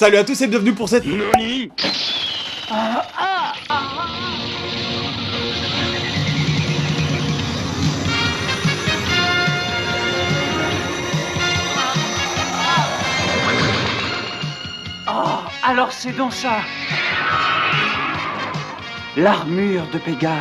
Salut à tous et bienvenue pour cette... NANI? Oh, alors c'est donc ça. L'armure de Pégase.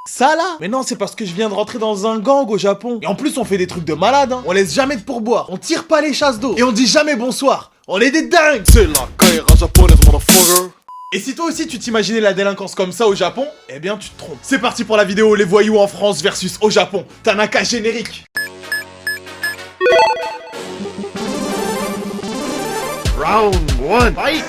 Ça là? Mais non, c'est parce que je viens de rentrer dans un gang au Japon. Et en plus, on fait des trucs de malade, hein. On laisse jamais de pourboire, on tire pas les chasses d'eau. Et on dit jamais bonsoir. On est des dingues. C'est la Kaira japonaise, motherfucker. Et si toi aussi tu t'imaginais la délinquance comme ça au Japon, eh bien tu te trompes. C'est parti pour la vidéo les voyous en France versus au Japon. Tanaka générique. Round 1. Fight.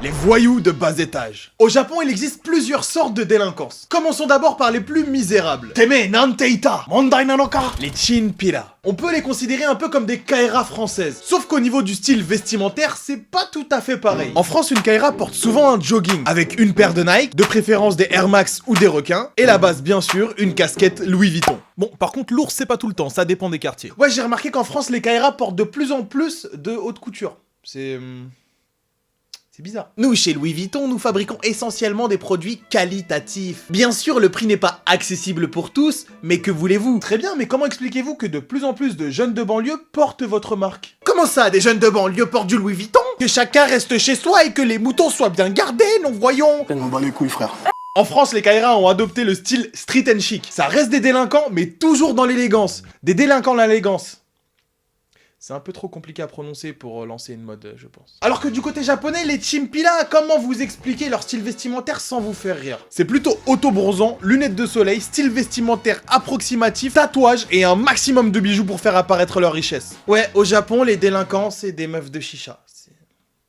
Les voyous de bas étage. Au Japon, il existe plusieurs sortes de délinquance. Commençons d'abord par les plus misérables. Teme nanteita, mondai nanoka, les chinpira. On peut les considérer un peu comme des kaira françaises. Sauf qu'au niveau du style vestimentaire, c'est pas tout à fait pareil. En France, une kaira porte souvent un jogging, avec une paire de Nike, de préférence des Air Max ou des requins, et la base bien sûr, une casquette Louis Vuitton. Bon, par contre, l'ours c'est pas tout le temps, ça dépend des quartiers. Ouais, j'ai remarqué qu'en France, les kaira portent de plus en plus de haute couture. C'est bizarre. Nous, chez Louis Vuitton, nous fabriquons essentiellement des produits qualitatifs. Bien sûr, le prix n'est pas accessible pour tous, mais que voulez-vous? Très bien, mais comment expliquez-vous que de plus en plus de jeunes de banlieue portent votre marque? Comment ça, des jeunes de banlieue portent du Louis Vuitton? Que chacun reste chez soi et que les moutons soient bien gardés, non voyons? On bat les couilles, frère. En France, les Kaira ont adopté le style street and chic. Ça reste des délinquants, mais toujours dans l'élégance. Des délinquants dans l'élégance. C'est un peu trop compliqué à prononcer pour lancer une mode, je pense. Alors que du côté japonais, les chimpila, comment vous expliquer leur style vestimentaire sans vous faire rire? C'est plutôt auto-bronzant, lunettes de soleil, style vestimentaire approximatif, tatouage et un maximum de bijoux pour faire apparaître leur richesse. Ouais, au Japon, les délinquants, c'est des meufs de chicha. C'est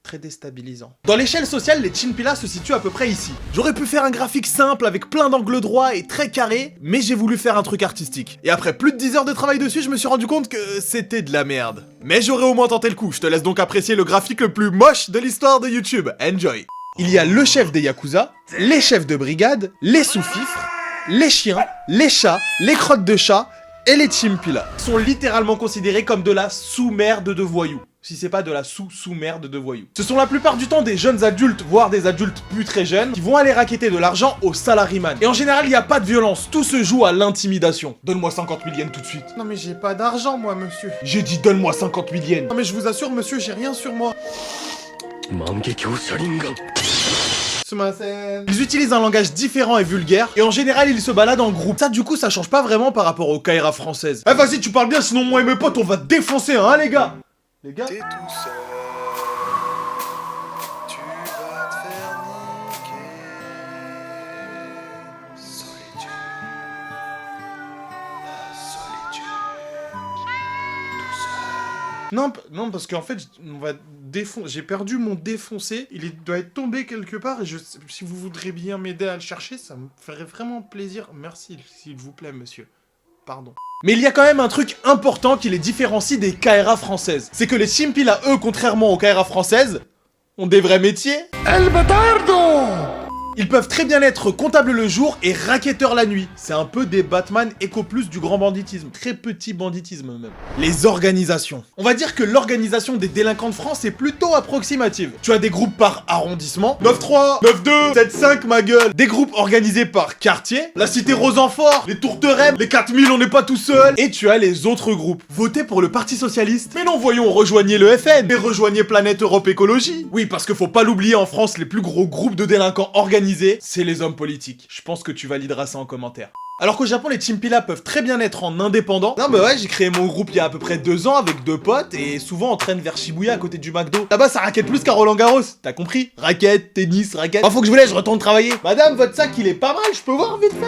très déstabilisant. Dans l'échelle sociale, les chimpila se situent à peu près ici. J'aurais pu faire un graphique simple avec plein d'angles droits et très carré, mais j'ai voulu faire un truc artistique. Et après plus de 10 heures de travail dessus, je me suis rendu compte que c'était de la merde. Mais j'aurais au moins tenté le coup, je te laisse donc apprécier le graphique le plus moche de l'histoire de YouTube. Enjoy. Il y a le chef des Yakuza, les chefs de brigade, les sous-fifres, les chiens, les chats, les crottes de chat et les chimpila. Ils sont littéralement considérés comme de la sous-merde de voyous. Si c'est pas de la sous-merde de voyous. Ce sont la plupart du temps des jeunes adultes, voire des adultes plus très jeunes, qui vont aller racketter de l'argent aux salaryman. Et en général, il n'y a pas de violence, tout se joue à l'intimidation. Donne-moi 50 000 yens tout de suite. Non mais j'ai pas d'argent moi, monsieur. J'ai dit donne-moi 50 000 yens. Non mais je vous assure, monsieur, j'ai rien sur moi. Ils utilisent un langage différent et vulgaire, et en général ils se baladent en groupe. Ça du coup ça change pas vraiment par rapport aux Kaira françaises. Eh vas-y tu parles bien, sinon moi et mes potes on va te défoncer hein les gars. Les gars. T'es tout seul, tu vas te faire niquer. Solitude, la solitude, tout seul. Non, parce qu'en fait, j'ai perdu mon défoncé. Doit être tombé quelque part. Et si vous voudriez bien m'aider à le chercher, ça me ferait vraiment plaisir. Merci, s'il vous plaît, monsieur. Pardon. Mais il y a quand même un truc important qui les différencie des Kaira françaises. C'est que les chimpila, eux, contrairement aux Kaira françaises, ont des vrais métiers. El Batardo. Ils peuvent très bien être comptables le jour et racketteurs la nuit. C'est un peu des Batman Eco Plus du grand banditisme. Très petit banditisme même. Les organisations. On va dire que l'organisation des délinquants de France est plutôt approximative. Tu as des groupes par arrondissement. 9-3, 9-2, 7-5 ma gueule. Des groupes organisés par quartier. La cité Rosanfort, les Tourterets, les 4000 on n'est pas tout seul. Et tu as les autres groupes. Votez pour le Parti Socialiste. Mais non voyons, rejoignez le FN. Et rejoignez Planète Europe Écologie. Oui parce que faut pas l'oublier, en France les plus gros groupes de délinquants organisés, c'est les hommes politiques. Je pense que tu valideras ça en commentaire. Alors qu'au Japon, les chimpila peuvent très bien être en indépendant. Non bah ouais, j'ai créé mon groupe il y a à peu près 2 ans avec 2 potes et souvent on traîne vers Shibuya à côté du McDo. Là-bas ça raquette plus qu'à Roland Garros, t'as compris? Raquette, tennis, raquette. Oh faut que je vous laisse, je retourne travailler. Madame, votre sac il est pas mal, je peux voir vite fait.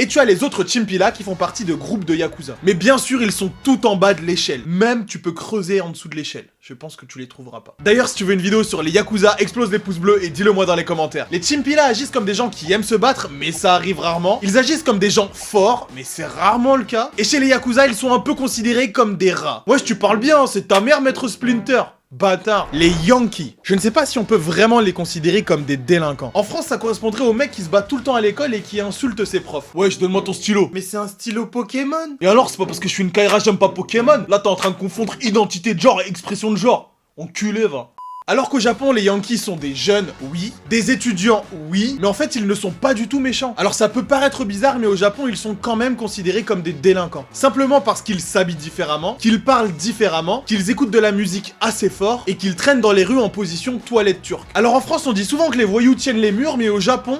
Et tu as les autres chimpila qui font partie de groupes de Yakuza. Mais bien sûr, ils sont tout en bas de l'échelle. Même, tu peux creuser en dessous de l'échelle. Je pense que tu les trouveras pas. D'ailleurs, si tu veux une vidéo sur les Yakuza, explose les pouces bleus et dis-le moi dans les commentaires. Les chimpila agissent comme des gens qui aiment se battre, mais ça arrive rarement. Ils agissent comme des gens forts, mais c'est rarement le cas. Et chez les Yakuza, ils sont un peu considérés comme des rats. Wesh, tu parles bien, c'est ta mère, maître Splinter. Bâtard. Les Yankees. Je ne sais pas si on peut vraiment les considérer comme des délinquants. En France, ça correspondrait aux mecs qui se battent tout le temps à l'école et qui insultent ses profs. Ouais, donne-moi ton stylo. Mais c'est un stylo Pokémon. Et alors, c'est pas parce que je suis une Kaira, j'aime pas Pokémon. Là, t'es en train de confondre identité de genre et expression de genre. Enculé, va. Alors qu'au Japon, les Yankees sont des jeunes, oui, des étudiants, oui, mais en fait, ils ne sont pas du tout méchants. Alors ça peut paraître bizarre, mais au Japon, ils sont quand même considérés comme des délinquants. Simplement parce qu'ils s'habillent différemment, qu'ils parlent différemment, qu'ils écoutent de la musique assez fort, et qu'ils traînent dans les rues en position toilette turque. Alors en France, on dit souvent que les voyous tiennent les murs, mais au Japon,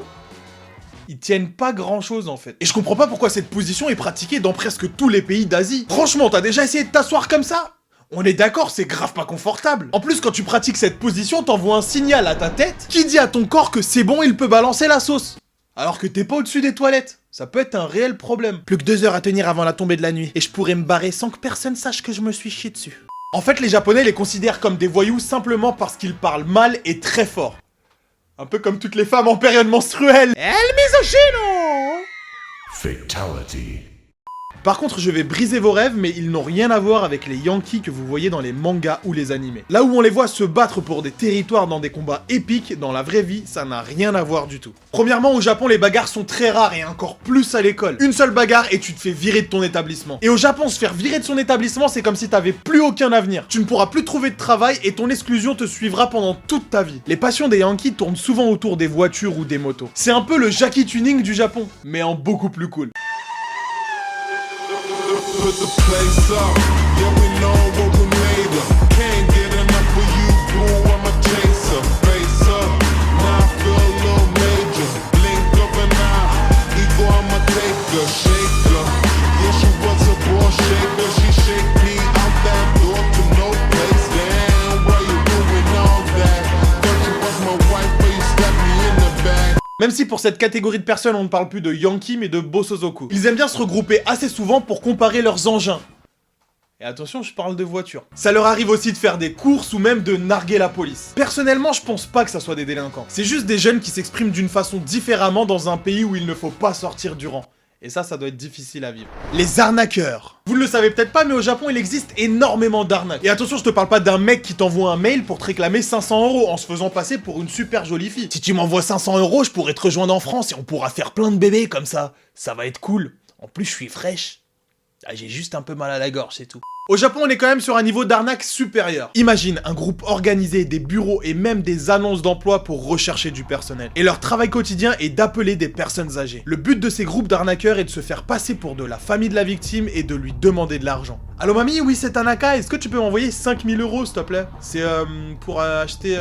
ils tiennent pas grand chose en fait. Et je comprends pas pourquoi cette position est pratiquée dans presque tous les pays d'Asie. Franchement, t'as déjà essayé de t'asseoir comme ça ? On est d'accord, c'est grave pas confortable. En plus, quand tu pratiques cette position, t'envoies un signal à ta tête qui dit à ton corps que c'est bon, il peut balancer la sauce. Alors que t'es pas au-dessus des toilettes. Ça peut être un réel problème. Plus que 2 heures à tenir avant la tombée de la nuit. Et je pourrais me barrer sans que personne sache que je me suis chié dessus. En fait, les Japonais les considèrent comme des voyous simplement parce qu'ils parlent mal et très fort. Un peu comme toutes les femmes en période menstruelle. El misogyno! Fatality. Par contre, je vais briser vos rêves, mais ils n'ont rien à voir avec les Yankees que vous voyez dans les mangas ou les animés. Là où on les voit se battre pour des territoires dans des combats épiques, dans la vraie vie, ça n'a rien à voir du tout. Premièrement, au Japon, les bagarres sont très rares et encore plus à l'école. Une seule bagarre et tu te fais virer de ton établissement. Et au Japon, se faire virer de son établissement, c'est comme si t'avais plus aucun avenir. Tu ne pourras plus trouver de travail et ton exclusion te suivra pendant toute ta vie. Les passions des Yankees tournent souvent autour des voitures ou des motos. C'est un peu le Jackie Tuning du Japon, mais en beaucoup plus cool. Put the place up, yeah we know what we made of. Can't get enough of you, boo, I'm a chaser. Face up, now I feel a little major. Blink of an eye, ego I'm a taker, shaker. Yeah she was a ball shaker, she shake me out that door to no place. Damn, why you doing all that? Thought you was my wife, but you stabbed me in the back. Même si pour cette catégorie de personnes, on ne parle plus de Yankee, mais de Bosozoku. Ils aiment bien se regrouper assez souvent pour comparer leurs engins. Et attention, je parle de voitures. Ça leur arrive aussi de faire des courses ou même de narguer la police. Personnellement, je pense pas que ça soit des délinquants. C'est juste des jeunes qui s'expriment d'une façon différemment dans un pays où il ne faut pas sortir du rang. Et ça doit être difficile à vivre. Les arnaqueurs. Vous ne le savez peut-être pas, mais au Japon, il existe énormément d'arnaques. Et attention, je te parle pas d'un mec qui t'envoie un mail pour te réclamer 500 € en se faisant passer pour une super jolie fille. Si tu m'envoies 500 €, je pourrais te rejoindre en France et on pourra faire plein de bébés comme ça. Ça va être cool. En plus, je suis fraîche. Ah, j'ai juste un peu mal à la gorge, c'est tout. Au Japon, on est quand même sur un niveau d'arnaque supérieur. Imagine un groupe organisé, des bureaux et même des annonces d'emploi pour rechercher du personnel. Et leur travail quotidien est d'appeler des personnes âgées. Le but de ces groupes d'arnaqueurs est de se faire passer pour de la famille de la victime et de lui demander de l'argent. Allô mamie, oui c'est Tanaka, est-ce que tu peux m'envoyer 5000 € s'il te plaît? C'est pour acheter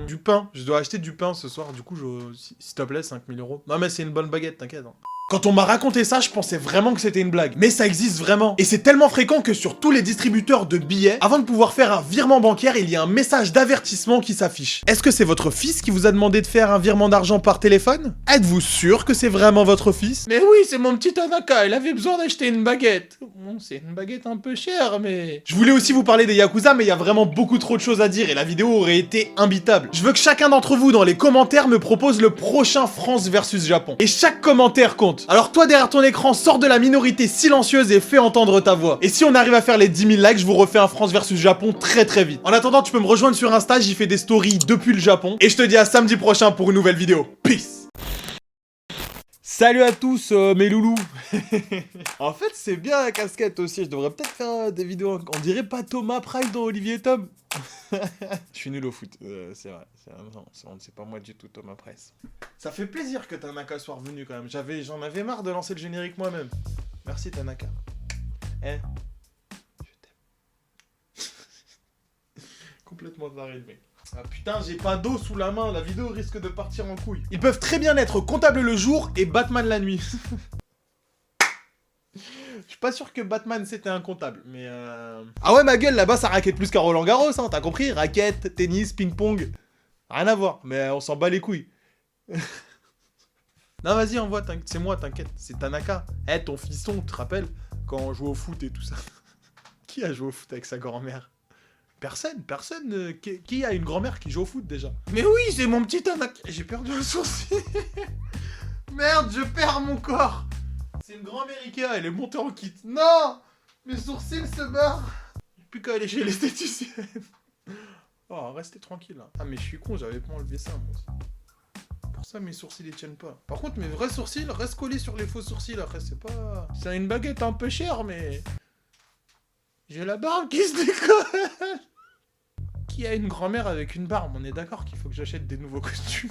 du pain. Je dois acheter du pain ce soir, du coup, s'il te plaît, 5000 €. Non mais c'est une bonne baguette, t'inquiète. Hein. Quand on m'a raconté ça, je pensais vraiment que c'était une blague. Mais ça existe vraiment. Et c'est tellement fréquent que sur tous les distributeurs de billets, avant de pouvoir faire un virement bancaire, il y a un message d'avertissement qui s'affiche. Est-ce que c'est votre fils qui vous a demandé de faire un virement d'argent par téléphone? Êtes-vous sûr que c'est vraiment votre fils? Mais oui, c'est mon petit Tanaka, il avait besoin d'acheter une baguette. Bon, c'est une baguette un peu chère, mais... Je voulais aussi vous parler des Yakuza, mais il y a vraiment beaucoup trop de choses à dire et la vidéo aurait été imbitable. Je veux que chacun d'entre vous, dans les commentaires, me propose le prochain France versus Japon. Et chaque commentaire compte. Alors toi derrière ton écran, sors de la minorité silencieuse et fais entendre ta voix. Et si on arrive à faire les 10 000 likes, je vous refais un France versus Japon très vite. En attendant, tu peux me rejoindre sur Insta, j'y fais des stories depuis le Japon. Et je te dis à samedi prochain pour une nouvelle vidéo. Peace. Salut à tous mes loulous. En fait c'est bien la casquette aussi, je devrais peut-être faire des vidéos, on dirait pas Thomas Price dans Olivier Tom. Je suis nul au foot, c'est vrai, c'est pas moi du tout Thomas Price. Ça fait plaisir que Tanaka soit revenu quand même, j'en avais marre de lancer le générique moi-même. Merci Tanaka. Je t'aime. Complètement taré le mec. Ah putain, j'ai pas d'eau sous la main, la vidéo risque de partir en couille. Ils peuvent très bien être comptable le jour et Batman la nuit. Je suis pas sûr que Batman c'était un comptable, mais Ah ouais ma gueule, là-bas ça raquette plus qu'à Roland Garros, hein, t'as compris? Raquette, tennis, ping-pong, rien à voir, mais on s'en bat les couilles. Non vas-y envoie, c'est moi, t'inquiète, c'est Tanaka. Eh ton fiston, tu te rappelles? Quand on jouait au foot et tout ça. Qui a joué au foot avec sa grand-mère? Personne. Qui a une grand-mère qui joue au foot déjà? Mais oui, c'est mon petit Tanaka. J'ai perdu le sourcil. Merde, je perds mon corps. C'est une grand-mère Ikea, elle est montée en kit. Non, mes sourcils se barrent. J'ai plus qu'à aller chez l'esthéticienne. Oh, restez tranquille là. Ah mais je suis con, j'avais pas enlevé ça moi aussi. Pour ça mes sourcils ils tiennent pas. Par contre mes vrais sourcils restent collés sur les faux sourcils. Après c'est pas... C'est une baguette un peu chère mais... J'ai la barbe qui se décolle. Qui a une grand-mère avec une barbe? On est d'accord qu'il faut que j'achète des nouveaux costumes.